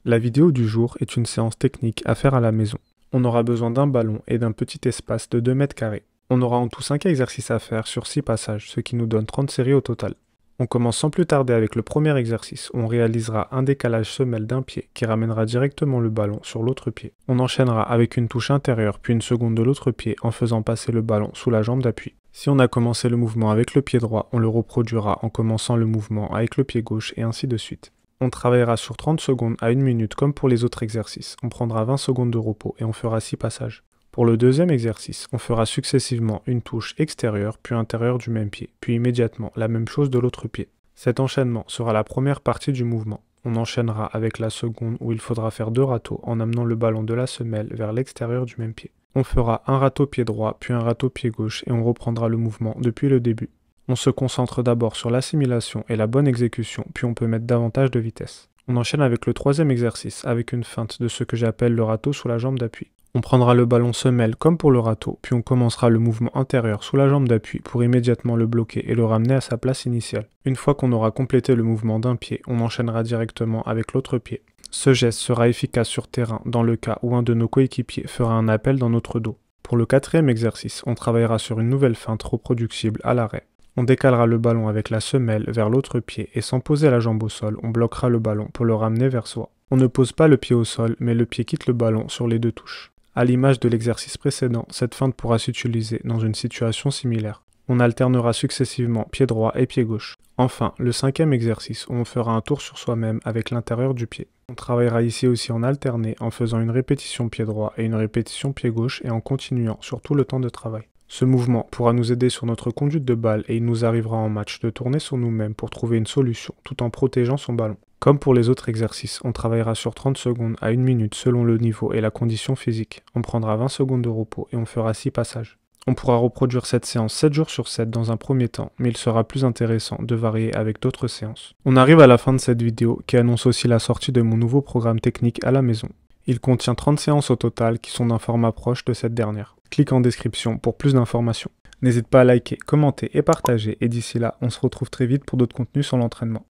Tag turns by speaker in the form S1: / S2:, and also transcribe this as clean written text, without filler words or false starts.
S1: La vidéo du jour est une séance technique à faire à la maison. On aura besoin d'un ballon et d'un petit espace de 2 mètres carrés. On aura en tout 5 exercices à faire sur 6 passages, ce qui nous donne 30 séries au total. On commence sans plus tarder avec le premier exercice où on réalisera un décalage semelle d'un pied qui ramènera directement le ballon sur l'autre pied. On enchaînera avec une touche intérieure puis une seconde de l'autre pied en faisant passer le ballon sous la jambe d'appui. Si on a commencé le mouvement avec le pied droit, on le reproduira en commençant le mouvement avec le pied gauche et ainsi de suite. On travaillera sur 30 secondes à 1 minute comme pour les autres exercices. On prendra 20 secondes de repos et on fera 6 passages. Pour le deuxième exercice, on fera successivement une touche extérieure puis intérieure du même pied, puis immédiatement la même chose de l'autre pied. Cet enchaînement sera la première partie du mouvement. On enchaînera avec la seconde où il faudra faire 2 râteaux en amenant le ballon de la semelle vers l'extérieur du même pied. On fera un râteau pied droit puis un râteau pied gauche et on reprendra le mouvement depuis le début. On se concentre d'abord sur l'assimilation et la bonne exécution, puis on peut mettre davantage de vitesse. On enchaîne avec le troisième exercice, avec une feinte de ce que j'appelle le râteau sous la jambe d'appui. On prendra le ballon semelle comme pour le râteau, puis on commencera le mouvement intérieur sous la jambe d'appui pour immédiatement le bloquer et le ramener à sa place initiale. Une fois qu'on aura complété le mouvement d'un pied, on enchaînera directement avec l'autre pied. Ce geste sera efficace sur terrain dans le cas où un de nos coéquipiers fera un appel dans notre dos. Pour le quatrième exercice, on travaillera sur une nouvelle feinte reproductible à l'arrêt. On décalera le ballon avec la semelle vers l'autre pied et sans poser la jambe au sol, on bloquera le ballon pour le ramener vers soi. On ne pose pas le pied au sol, mais le pied quitte le ballon sur les 2 touches. À l'image de l'exercice précédent, cette feinte pourra s'utiliser dans une situation similaire. On alternera successivement pied droit et pied gauche. Enfin, le cinquième exercice où on fera un tour sur soi-même avec l'intérieur du pied. On travaillera ici aussi en alterné en faisant une répétition pied droit et une répétition pied gauche et en continuant sur tout le temps de travail. Ce mouvement pourra nous aider sur notre conduite de balle et il nous arrivera en match de tourner sur nous-mêmes pour trouver une solution tout en protégeant son ballon. Comme pour les autres exercices, on travaillera sur 30 secondes à 1 minute selon le niveau et la condition physique. On prendra 20 secondes de repos et on fera 6 passages. On pourra reproduire cette séance 7 jours sur 7 dans un premier temps, mais il sera plus intéressant de varier avec d'autres séances. On arrive à la fin de cette vidéo qui annonce aussi la sortie de mon nouveau programme technique à la maison. Il contient 30 séances au total qui sont d'un format proche de cette dernière. Clique en description pour plus d'informations. N'hésite pas à liker, commenter et partager, et d'ici là, on se retrouve très vite pour d'autres contenus sur l'entraînement.